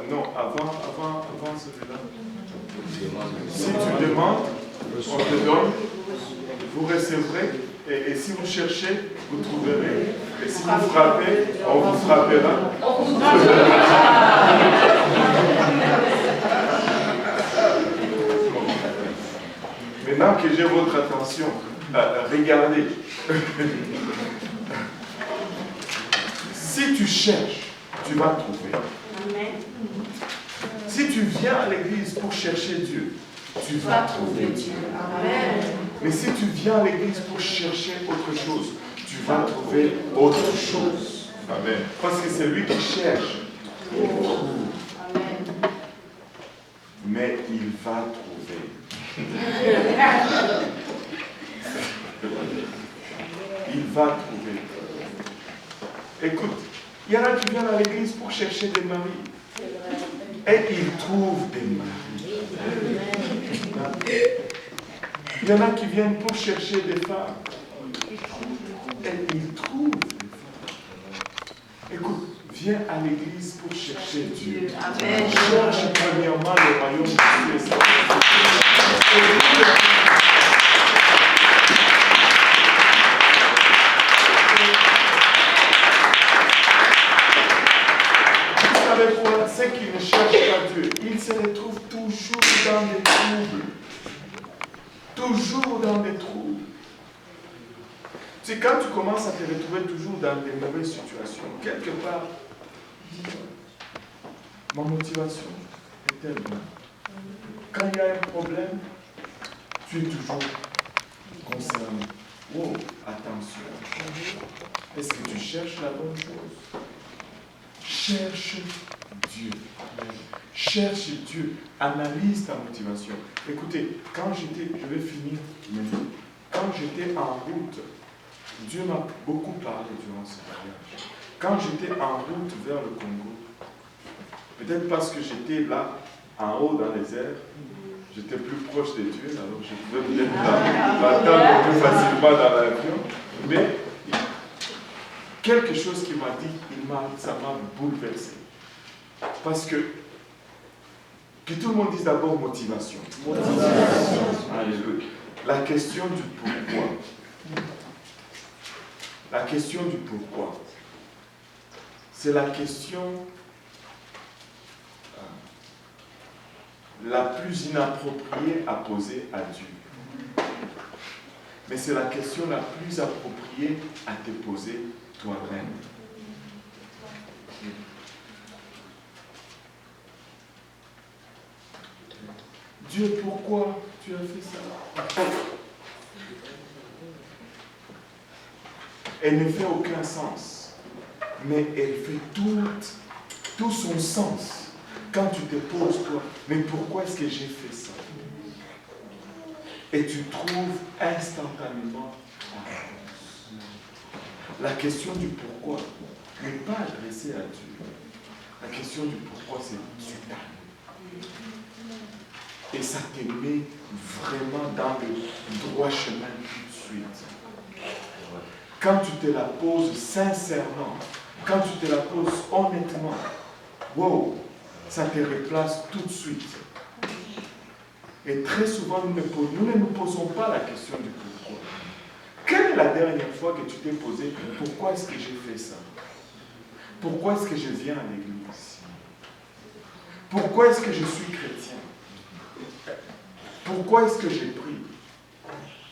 Non, avant celui-là. Si tu demandes, on te donne, vous recevrez, et si vous cherchez, vous trouverez. Et si vous frappez, on vous frappera. Maintenant que j'ai votre attention, regardez. Si tu cherches, tu vas trouver. Amen. Si tu viens à l'église pour chercher Dieu, tu vas trouver Dieu. Amen. Mais si tu viens à l'église pour chercher autre chose, tu vas trouver autre chose. Amen. Parce que c'est lui qui cherche. Il trouve. Amen. Mais il va trouver. Il va trouver. Écoute, il y en a qui viennent à l'église pour chercher des maris. Et ils trouvent des maris. Il y en a qui viennent pour chercher des femmes. Et ils trouvent des femmes. Écoute, viens à l'église pour chercher Dieu. Amen. Cherche premièrement le royaume de Dieu et sa ceux qui ne cherchent pas Dieu, ils se retrouvent toujours dans des troubles. Toujours dans des troubles. C'est quand tu commences à te retrouver toujours dans des mauvaises situations, quelque part, ma motivation est-elle bonne? Quand il y a un problème, tu es toujours concerné. Oh, attention. Est-ce que tu cherches la bonne chose? Cherche Dieu. Cherche Dieu. Analyse ta motivation. Écoutez, je vais finir maintenant. Quand j'étais en route, Dieu m'a beaucoup parlé durant ce voyage. Quand j'étais en route vers le Congo, peut-être parce que j'étais là, en haut dans les airs, j'étais plus proche de Dieu, alors je pouvais peut-être l'attendre plus facilement dans l'avion. Mais quelque chose qui m'a dit, ça m'a bouleversé. Parce que tout le monde dise d'abord motivation. Alléluia. La question du pourquoi. La question du pourquoi. C'est la question la plus inappropriée à poser à Dieu. Mais c'est la question la plus appropriée à te poser toi-même. Dieu, pourquoi tu as fait ça? Elle ne fait aucun sens, mais elle fait tout son sens quand tu te poses toi, mais pourquoi est-ce que j'ai fait ça? Et tu trouves instantanément la réponse. La question du pourquoi n'est pas adressée à Dieu. La question du pourquoi, c'est spontané. Et ça te met vraiment dans le droit chemin tout de suite. Quand tu te la poses sincèrement, quand tu te la poses honnêtement, wow, ça te replace tout de suite. Et très souvent, nous ne nous posons pas la question du pourquoi. Quelle est la dernière fois que tu t'es posé, pourquoi est-ce que j'ai fait ça? Pourquoi est-ce que je viens à l'église? Pourquoi est-ce que je suis chrétien? Pourquoi est-ce que j'ai prié?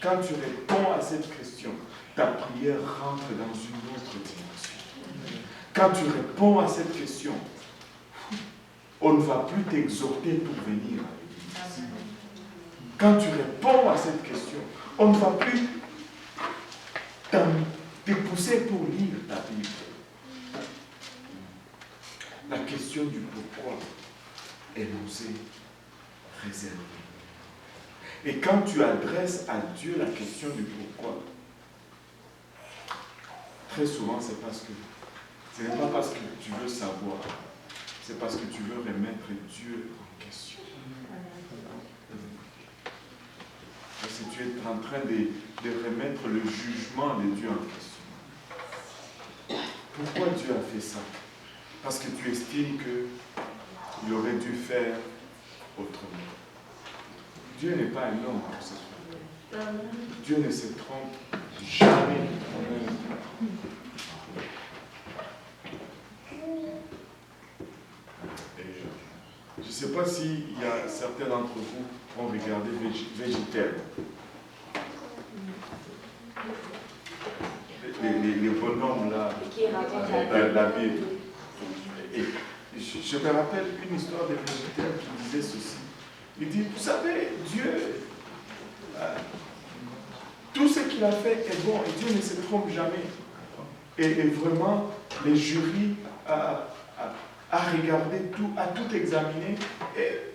Quand tu réponds à cette question, ta prière rentre dans une autre dimension. Quand tu réponds à cette question, on ne va plus t'exhorter pour venir à l'église. Quand tu réponds à cette question, on ne va plus te pousser pour lire ta Bible. La question du pourquoi, elle nous est réservée. Et quand tu adresses à Dieu la question du pourquoi, très souvent c'est parce que ce n'est pas parce que tu veux savoir, c'est parce que tu veux remettre Dieu en question. Parce que tu es en train de remettre le jugement de Dieu en question. Pourquoi Dieu a fait ça? parce que tu estimes qu'il aurait dû faire autrement. Dieu n'est pas un homme pour ce faire. Dieu ne se trompe jamais. Je ne sais pas s'il y a certains d'entre vous ont regardé Végétel. Les bonhommes là, dans la Bible. Et je me rappelle une histoire de Végétel qui disait ceci. Il dit, vous savez, Dieu, tout ce qu'il a fait est bon et Dieu ne se trompe jamais. Et vraiment, les jurys à regarder tout, à tout examiner. Et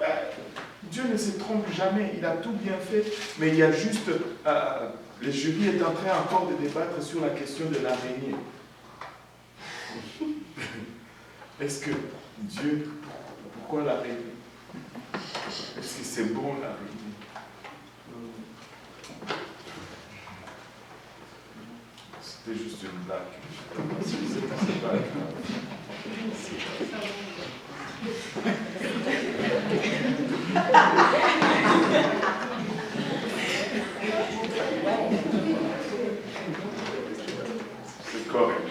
Dieu ne se trompe jamais, il a tout bien fait, mais il y a juste, le jury est en train encore de débattre sur la question de l'araignée. Est-ce que Dieu, pourquoi l'araignée? Est-ce que c'est bon l'araignée? C'était juste une blague. C'est pas grave. C'est correct.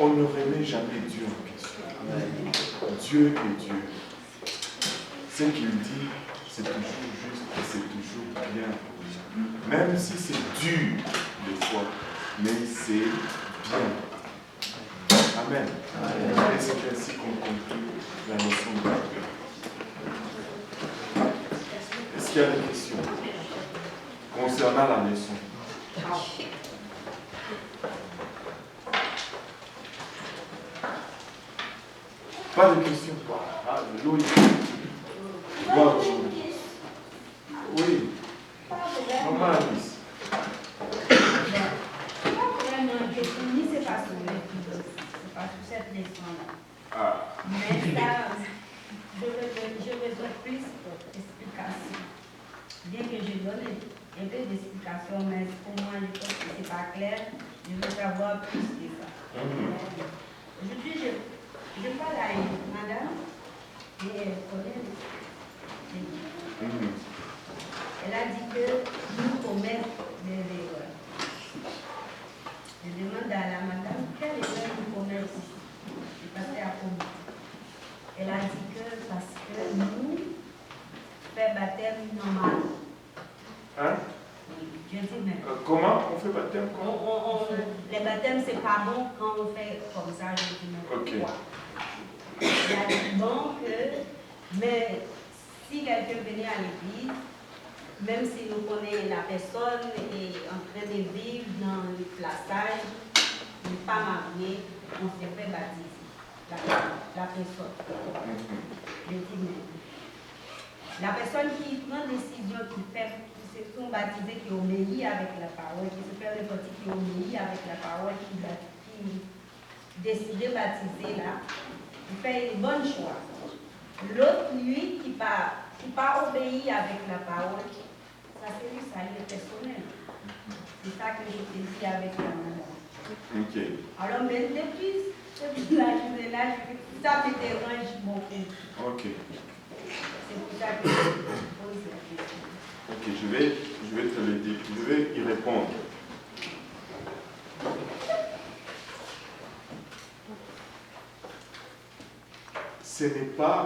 On ne remet jamais Dieu en question. Dieu est Dieu. Ce qu'il dit, c'est toujours juste et c'est toujours bien. Même si c'est dur des fois, mais c'est bien. Amen. Et c'est ainsi qu'on conclut la leçon de Dieu. Est-ce qu'il y a des questions concernant la leçon? Pas de questions? Alléluia. Gloire à Dieu. Oui. Maman Alice. C'est pas sur cette leçon-là. Mais là, je veux plus d'explications. Bien que je donne un peu d'explications, mais pour moi, je pense que ce n'est pas clair. Je veux savoir plus de ça. Aujourd'hui, je parle à une madame et elle connaît les livres. Elle a dit que nous commettons des erreurs. Je demande à la madame quelle erreur nous commettons ici. Je passais à combien. Elle a dit que parce que nous faisons baptême normal. Hein? Je dis mais. Comment on fait baptême? Les baptêmes, c'est pas bon quand on fait comme ça. Je dis mais pourquoi? Elle a dit bon que, mais si quelqu'un venait à l'église, même si nous connaissons la personne est en train de vivre dans le plaçage, n'est pas marié, on se fait baptiser la personne. Je dis mais la personne qui prend décision, qui se sont baptisés, qui obéit avec la parole, qui se fait ressortir, qui obéit avec la parole, qui décide de baptiser là, il fait une bonne choix. L'autre, lui, qui pas obéi avec la parole, ça c'est lui, ça est personnel. C'est ça que je te dis avec la madame. Ok. Alors, mais depuis la journée-là, ça me dérange beaucoup. Ok. C'est pour ça que je pose la question. Ok, je vais te le dire. Je vais y répondre. Ce n'est pas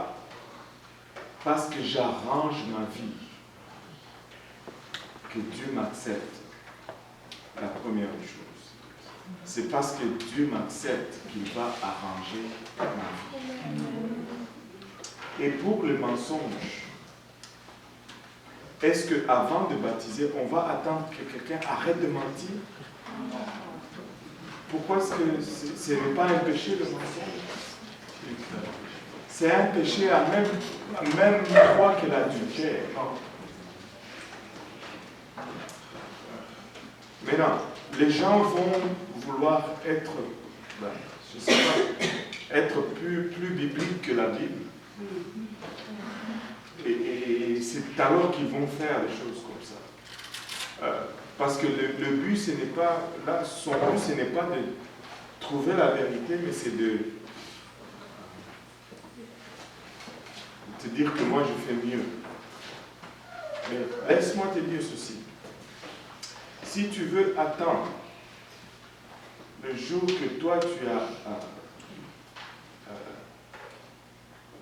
parce que j'arrange ma vie que Dieu m'accepte, la première chose. C'est parce que Dieu m'accepte qu'il va arranger ma vie. Et pour le mensonge, est-ce qu'avant de baptiser, on va attendre que quelqu'un arrête de mentir? Pourquoi est-ce que ce n'est pas un péché le mensonge? C'est un péché à même fois que l'adultère. Maintenant, les gens vont vouloir être, je sais pas, être plus bibliques que la Bible. Et c'est alors qu'ils vont faire des choses comme ça. Parce que le but, ce n'est pas, là, son but, ce n'est pas trouver la vérité, mais c'est de te dire que moi je fais mieux. Mais laisse-moi te dire ceci. Si tu veux attendre le jour que toi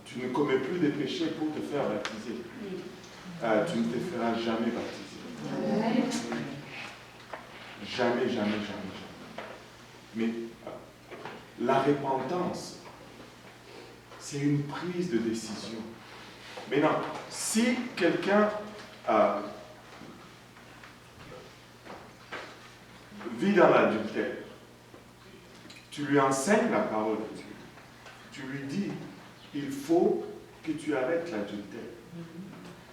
tu ne commets plus de péchés pour te faire baptiser, tu ne te feras jamais baptiser. Jamais, jamais, jamais, jamais. Mais la repentance, c'est une prise de décision. Maintenant, si quelqu'un vit dans l'adultère, tu lui enseignes la parole de Dieu. Tu lui dis, il faut que tu arrêtes l'adultère.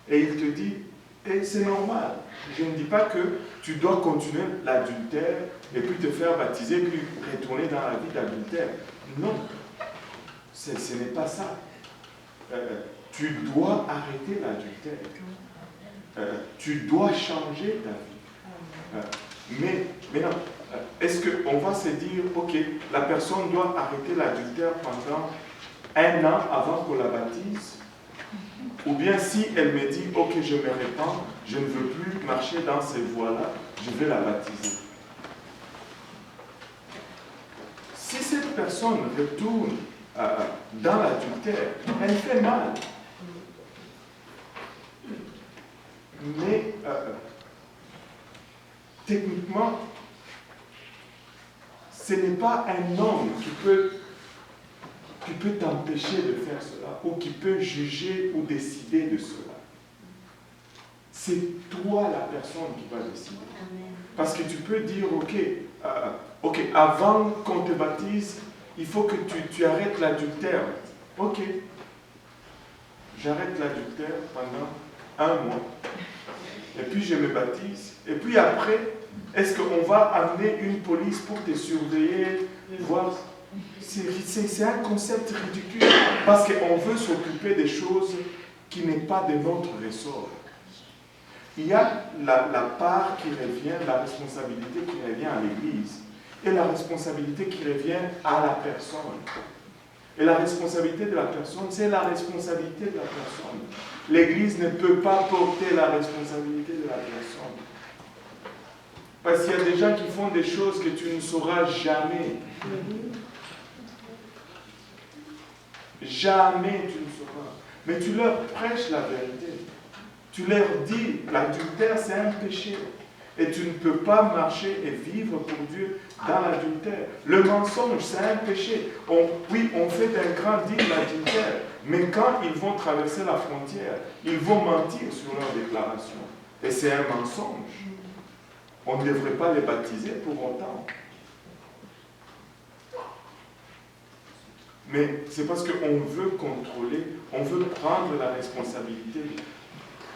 Et il te dit, et c'est normal. Je ne dis pas que tu dois continuer l'adultère et puis te faire baptiser, puis retourner dans la vie d'adultère. Non, ce n'est pas ça. Tu dois arrêter l'adultère. Tu dois changer ta vie. Mais maintenant, est-ce qu'on va se dire, ok, la personne doit arrêter l'adultère pendant 1 an avant qu'on la baptise? Ou bien si elle me dit, ok, je me répands, je ne veux plus marcher dans ces voies-là, je vais la baptiser. Si cette personne retourne dans l'adultère, elle fait mal. Mais techniquement, ce n'est pas un homme qui peut t'empêcher de faire cela, ou qui peut juger ou décider de cela. C'est toi la personne qui va décider. Parce que tu peux dire, ok, avant qu'on te baptise, il faut que tu arrêtes l'adultère. Ok, j'arrête l'adultère pendant 1 mois. Et puis je me baptise. Et puis après, est-ce qu'on va amener une police pour te surveiller, voir? C'est un concept ridicule, parce qu'on veut s'occuper des choses qui n'est pas de notre ressort. Il y a la part qui revient, la responsabilité qui revient à l'Église, et la responsabilité qui revient à la personne. Et la responsabilité de la personne, c'est la responsabilité de la personne. L'Église ne peut pas porter la responsabilité de la personne. Parce qu'il y a des gens qui font des choses que tu ne sauras jamais. Jamais tu ne sauras. Mais tu leur prêches la vérité. Tu leur dis, l'adultère c'est un péché. Et tu ne peux pas marcher et vivre pour Dieu dans l'adultère. Le mensonge, c'est un péché. Oui, on fait un grand deal l'adultère. Mais quand ils vont traverser la frontière, ils vont mentir sur leur déclaration. Et c'est un mensonge. On ne devrait pas les baptiser pour autant. Mais c'est parce qu'on veut contrôler, on veut prendre la responsabilité.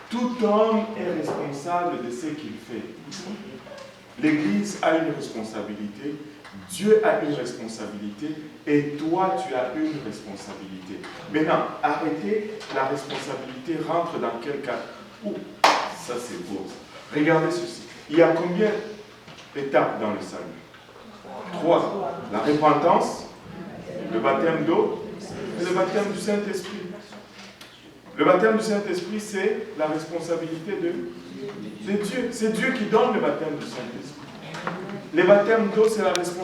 Tout homme est responsable de ce qu'il fait. L'Église a une responsabilité, Dieu a une responsabilité, et toi, tu as une responsabilité. Maintenant, arrêter la responsabilité rentre dans quel cas? Ça c'est beau. Regardez ceci. Il y a combien d'étapes dans le salut? 3. La repentance, le baptême d'eau et le baptême du Saint-Esprit. Le baptême du Saint-Esprit, c'est la responsabilité de Dieu. C'est Dieu qui donne le baptême du Saint-Esprit. Le baptême d'eau, c'est la responsabilité